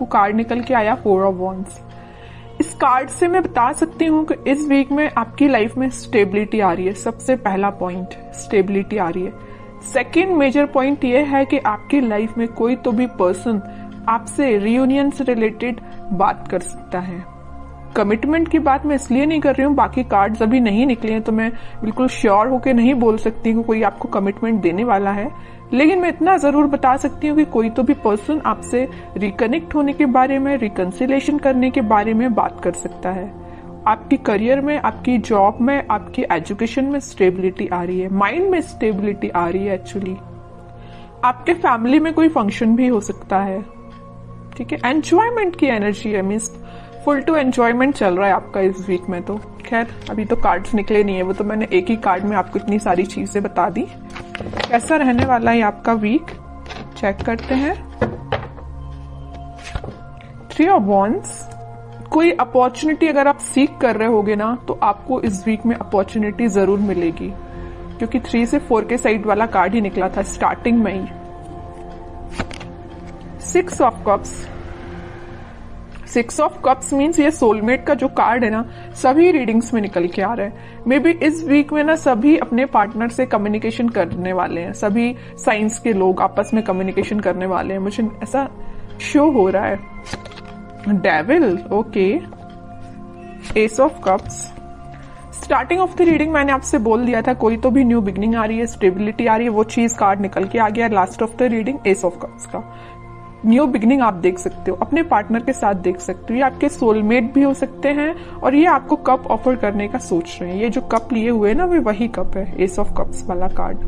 Card निकल के आया 4 ऑफ वॉन्ड्स। इस कार्ड से मैं बता सकती हूँ कि इस वीक में आपकी लाइफ में स्टेबिलिटी आ रही है। सबसे पहला पॉइंट स्टेबिलिटी आ रही है। सेकेंड मेजर पॉइंट ये है कि आपकी लाइफ में कोई तो भी पर्सन आपसे रियूनियन से रिलेटेड बात कर सकता है। कमिटमेंट की बात मैं इसलिए नहीं कर रही हूँ, बाकी कार्ड्स अभी नहीं निकले हैं तो मैं बिल्कुल श्योर होके नहीं बोल सकती हूँ कोई आपको कमिटमेंट देने वाला है, लेकिन मैं इतना जरूर बता सकती हूँ कि कोई तो भी पर्सन आपसे रिकनेक्ट होने के बारे में, रिकंसिलेशन करने के बारे में बात कर सकता है। आपकी करियर में, आपकी जॉब में, आपकी एजुकेशन में स्टेबिलिटी आ रही है, माइंड में स्टेबिलिटी आ रही है। एक्चुअली आपके फैमिली में कोई फंक्शन भी हो सकता है, ठीक है। एंजॉयमेंट की एनर्जी है, मीन्स फुल टू एंजॉयमेंट चल रहा है आपका इस वीक में। तो खैर अभी तो कार्ड्स निकले नहीं है, वो तो मैंने एक ही कार्ड में आपको इतनी सारी चीजें बता दी। कैसा रहने वाला है आपका वीक, चेक करते हैं। 3 ऑफ वॉन्ड्स। कोई अपॉर्चुनिटी अगर आप सीख कर रहे होगे ना तो आपको इस वीक में अपॉर्चुनिटी जरूर मिलेगी, क्योंकि 3 से 4 के साइड वाला कार्ड ही निकला था स्टार्टिंग में ही। 6 of cups. 6 of cups means ये सोलमेट का जो कार्ड है ना, सभी रीडिंग्स में निकल के आ रहा है। मे बी इस वीक में ना सभी अपने पार्टनर से कम्युनिकेशन करने वाले हैं, सभी साइंस के लोग आपस में कम्युनिकेशन करने वाले हैं, मुझे ऐसा शो हो रहा है। Devil, okay. S of cups. Starting of the reading मैंने आपसे बोल दिया था कोई तो भी न्यू बिगनिंग आ रही है, स्टेबिलिटी आ रही है, वो चीज कार्ड निकल के आ गया। Last of the reading S of cups का न्यू बिगनिंग आप देख सकते हो, अपने पार्टनर के साथ देख सकते हो। ये आपके सोलमेट भी हो सकते हैं और ये आपको कप ऑफर करने का सोच रहे हैं। ये जो कप लिए हुए हैं ना, वो वही कप है, एस ऑफ कप्स वाला कार्ड,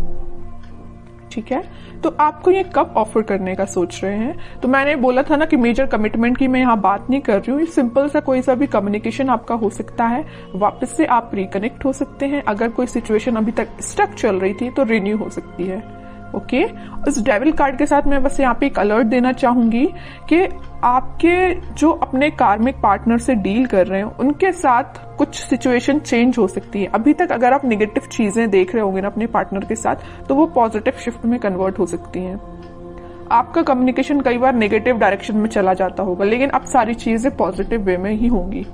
ठीक है। तो आपको ये कप ऑफर करने का सोच रहे हैं। तो मैंने बोला था ना कि मेजर कमिटमेंट की मैं यहाँ बात नहीं कर रही हूँ, सिंपल सा कोई सा भी कम्युनिकेशन आपका हो सकता है, वापस से आप रिकनेक्ट हो सकते हैं। अगर कोई सिचुएशन अभी तक स्टक चल रही थी तो रिन्यू हो सकती है, ओके। इस डेविल कार्ड के साथ मैं बस यहाँ पे एक अलर्ट देना चाहूंगी कि आपके जो अपने कार्मिक पार्टनर से डील कर रहे हैं उनके साथ कुछ सिचुएशन चेंज हो सकती है। अभी तक अगर आप नेगेटिव चीजें देख रहे होंगे ना अपने पार्टनर के साथ, तो वो पॉजिटिव शिफ्ट में कन्वर्ट हो सकती हैं। आपका कम्युनिकेशन कई बार नेगेटिव डायरेक्शन में चला जाता होगा, लेकिन अब सारी चीजें पॉजिटिव वे में ही होंगी,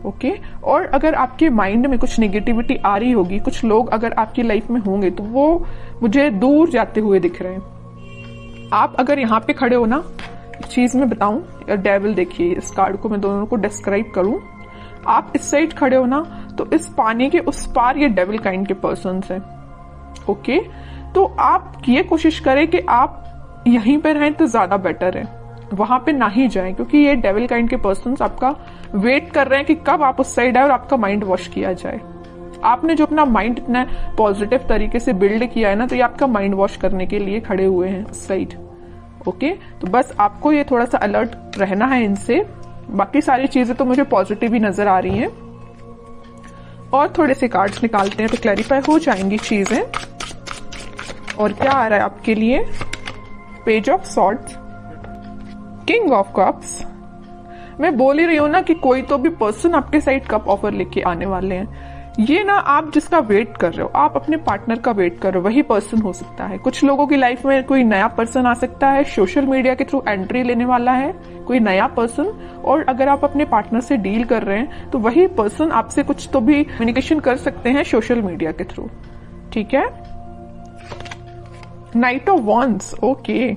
ओके। और अगर आपके माइंड में कुछ नेगेटिविटी आ रही होगी, कुछ लोग अगर आपकी लाइफ में होंगे तो वो मुझे दूर जाते हुए दिख रहे हैं। आप अगर यहाँ पे खड़े हो ना, एक चीज मैं बताऊं, डेविल देखिए, इस कार्ड को मैं दोनों को डिस्क्राइब करूं। आप इस साइड खड़े हो ना, तो इस पानी के उस पार ये डेविल काइंड के पर्सन्स हैं, ओके। तो आप ये कोशिश करें कि आप यहीं पे रहें तो ज्यादा बेटर है, वहां पे ना ही जाएं, क्योंकि ये डेविल काइंड के पर्सन्स आपका वेट कर रहे हैं कि कब आप उस साइड आए और आपका माइंड वॉश किया जाए। आपने जो अपना माइंड इतना पॉजिटिव तरीके से बिल्ड किया है ना, तो ये आपका माइंड वॉश करने के लिए खड़े हुए हैं उस साइड, ओके। तो बस आपको ये थोड़ा सा अलर्ट रहना है इनसे। बाकी सारी चीजें तो मुझे पॉजिटिव ही नजर आ रही हैं। और थोड़े से कार्ड्स निकालते हैं तो क्लैरिफाई हो जाएंगी चीजें। और क्या आ रहा है आपके लिए, page of swords, king of cups. मैं बोल ही रही हूं ना कि कोई तो भी पर्सन आपके साइड कप ऑफर लेके आने वाले हैं। ये ना आप जिसका वेट कर रहे हो, आप अपने पार्टनर का वेट कर रहे हो, वही पर्सन हो सकता है। कुछ लोगों की लाइफ में कोई नया पर्सन आ सकता है, सोशल मीडिया के थ्रू एंट्री लेने वाला है कोई नया पर्सन। और अगर आप अपने पार्टनर से डील कर रहे हैं तो वही पर्सन आपसे कुछ तो भी कम्युनिकेशन कर सकते हैं सोशल मीडिया के थ्रू, ठीक है। Night of wands, okay.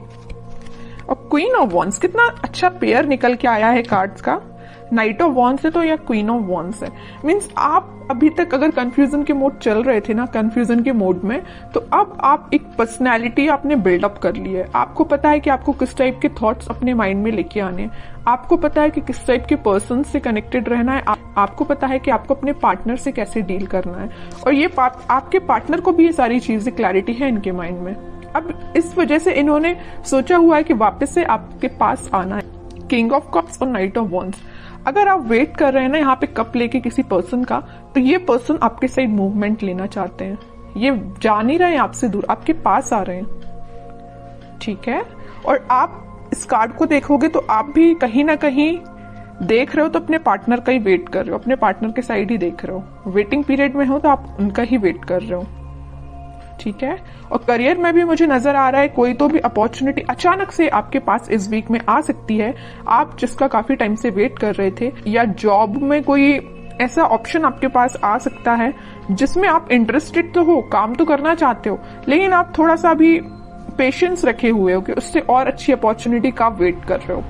और क्वीन ऑफ वॉन्ड्स, कितना अच्छा पेयर निकल के आया है कार्ड्स का। नाइट ऑफ वॉन्ड्स है तो या क्वीन ऑफ वॉन्ड्स है, मीन्स आप अभी तक अगर कंफ्यूजन के मोड चल रहे थे ना, कंफ्यूजन के मोड में, तो अब आप एक पर्सनैलिटी आपने बिल्डअप कर ली है। आपको पता है कि आपको किस टाइप के थॉट्स अपने माइंड में लेके आने, आपको पता है कि किस टाइप के पर्सन से कनेक्टेड रहना है, आपको पता है कि आपको अपने पार्टनर से कैसे डील करना है। और ये आपके पार्टनर को भी ये सारी चीजें क्लैरिटी है इनके माइंड में। अब इस वजह से इन्होंने सोचा हुआ है कि वापस से आपके पास आना है। किंग ऑफ कप्स और नाइट ऑफ वॉन्ड्स। अगर आप वेट कर रहे हैं ना यहाँ पे कप लेके किसी पर्सन का, तो ये पर्सन आपके साइड मूवमेंट लेना चाहते हैं। ये जा नहीं रहे हैं आपसे दूर, आपके पास आ रहे हैं, ठीक है। और आप इस कार्ड को देखोगे तो आप भी कहीं ना कहीं देख रहे हो तो अपने पार्टनर का ही वेट कर रहे हो, अपने पार्टनर के साइड ही देख रहे हो। वेटिंग पीरियड में हो तो आप उनका ही वेट कर रहे हो, ठीक है। और करियर में भी मुझे नजर आ रहा है कोई तो भी अपॉर्चुनिटी अचानक से आपके पास इस वीक में आ सकती है, आप जिसका काफी टाइम से वेट कर रहे थे, या जॉब में कोई ऐसा ऑप्शन आपके पास आ सकता है जिसमें आप इंटरेस्टेड तो हो, काम तो करना चाहते हो, लेकिन आप थोड़ा सा भी पेशेंस रखे हुए हो कि उससे और अच्छी अपॉर्चुनिटी का वेट कर रहे हो,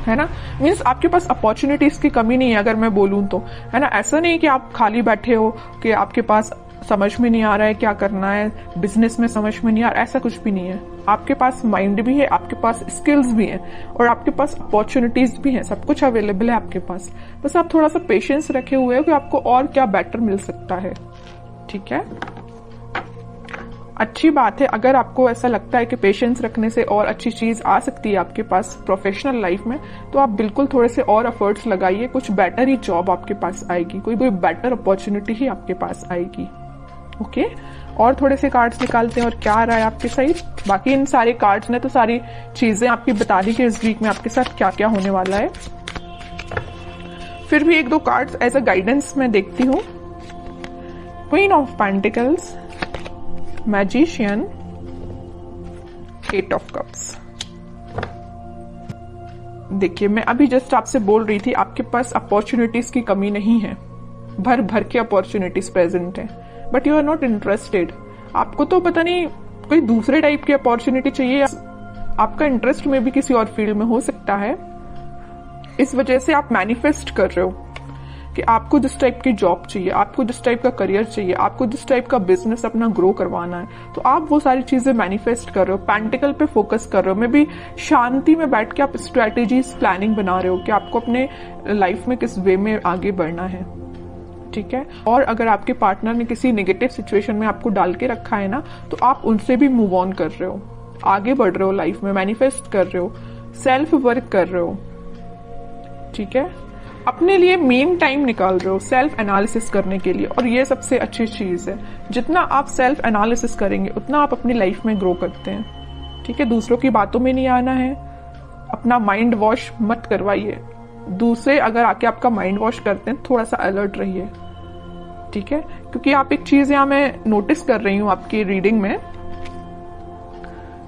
है ना। मीन्स आपके पास अपॉर्चुनिटीज की कमी नहीं है अगर मैं बोलूं तो, है ना। ऐसा नहीं कि आप खाली बैठे हो कि आपके पास समझ में नहीं आ रहा है क्या करना है, बिजनेस में समझ में नहीं आ रहा, ऐसा कुछ भी नहीं है। आपके पास माइंड भी है, आपके पास स्किल्स भी हैं और आपके पास अपॉर्चुनिटीज भी हैं, सब कुछ अवेलेबल है आपके पास। बस आप थोड़ा सा पेशेंस रखे हुए हो कि आपको और क्या बेटर मिल सकता है, ठीक है। अच्छी बात है अगर आपको ऐसा लगता है कि पेशेंस रखने से और अच्छी चीज आ सकती है आपके पास प्रोफेशनल लाइफ में, तो आप बिल्कुल थोड़े से और एफर्ट्स लगाइए, कुछ बेटर ही जॉब आपके पास आएगी, कोई बेटर अपॉर्चुनिटी ही आपके पास आएगी। ओके, और थोड़े से कार्ड्स निकालते हैं और क्या आ रहा है आपके साइड। बाकी इन सारे कार्ड्स ने तो सारी चीजें आपकी बता दी कि इस वीक में आपके साथ क्या क्या होने वाला है। फिर भी एक दो कार्ड्स एज अ गाइडेंस मैं देखती हूँ। Queen of pentacles, magician, eight of cups. देखिए मैं अभी जस्ट आपसे बोल रही थी आपके पास अपॉर्चुनिटीज की कमी नहीं है, भर भर के अपॉर्चुनिटीज प्रेजेंट है, but you are not interested. आपको तो पता नहीं कोई दूसरे टाइप की अपॉर्चुनिटी चाहिए, आपका इंटरेस्ट में भी किसी और फील्ड में हो सकता है, इस वजह से आप मैनिफेस्ट कर रहे हो कि आपको जिस टाइप की जॉब चाहिए, आपको जिस टाइप का करियर चाहिए, आपको जिस टाइप का बिजनेस अपना ग्रो करवाना है, तो आप वो सारी चीजें मैनिफेस्ट कर रहे हो, पेंटिकल पे फोकस कर रहे हो। मे बी शांति में बैठ के आप स्ट्रेटेजीज प्लानिंग बना रहे हो कि आपको अपने लाइफ में किस वे में आगे बढ़ना है, ठीक है। और अगर आपके पार्टनर ने किसी नेगेटिव सिचुएशन में आपको डाल के रखा है ना, तो आप उनसे भी मूव ऑन कर रहे हो, आगे बढ़ रहे हो लाइफ में, मैनिफेस्ट कर रहे हो, सेल्फ वर्क कर रहे हो, ठीक है। अपने लिए मेन टाइम निकाल रहे हो सेल्फ एनालिसिस करने के लिए, और ये सबसे अच्छी चीज है। जितना आप सेल्फ एनालिसिस करेंगे उतना आप अपनी लाइफ में ग्रो करते हैं, ठीक है। दूसरों की बातों में नहीं आना है, अपना माइंड वॉश मत करवाइए। दूसरे अगर आके आपका माइंड वॉश करते हैं, थोड़ा सा अलर्ट रहिए, ठीक है। क्योंकि आप एक चीज यहां मैं नोटिस कर रही हूं आपकी रीडिंग में,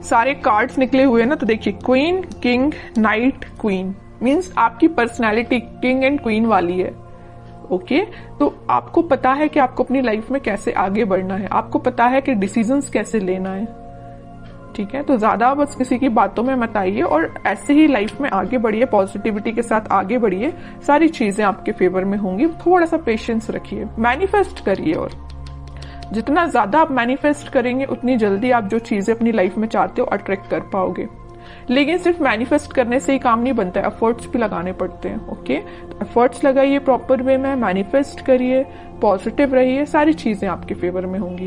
सारे कार्ड्स निकले हुए ना, तो देखिए queen, king, night, queen, means आपकी पर्सनैलिटी किंग एंड क्वीन वाली है। ओके, तो आपको पता है कि आपको अपनी लाइफ में कैसे आगे बढ़ना है, आपको पता है कि डिसीजंस कैसे लेना है, ठीक है। तो ज्यादा बस किसी की बातों में मत आइए और ऐसे ही लाइफ में आगे बढ़िए, पॉजिटिविटी के साथ आगे बढ़िए, सारी चीजें आपके फेवर में होंगी। थोड़ा सा पेशेंस रखिए, मैनिफेस्ट करिए, और जितना ज्यादा आप मैनिफेस्ट करेंगे उतनी जल्दी आप जो चीजें अपनी लाइफ में चाहते हो अट्रैक्ट कर पाओगे। लेकिन सिर्फ मैनिफेस्ट करने से ही काम नहीं बनता है, एफर्ट्स भी लगाने पड़ते हैं। ओके, तो एफर्ट्स लगाइए प्रॉपर वे में, मैनिफेस्ट करिए, पॉजिटिव रहिए, सारी चीजें आपके फेवर में होंगी।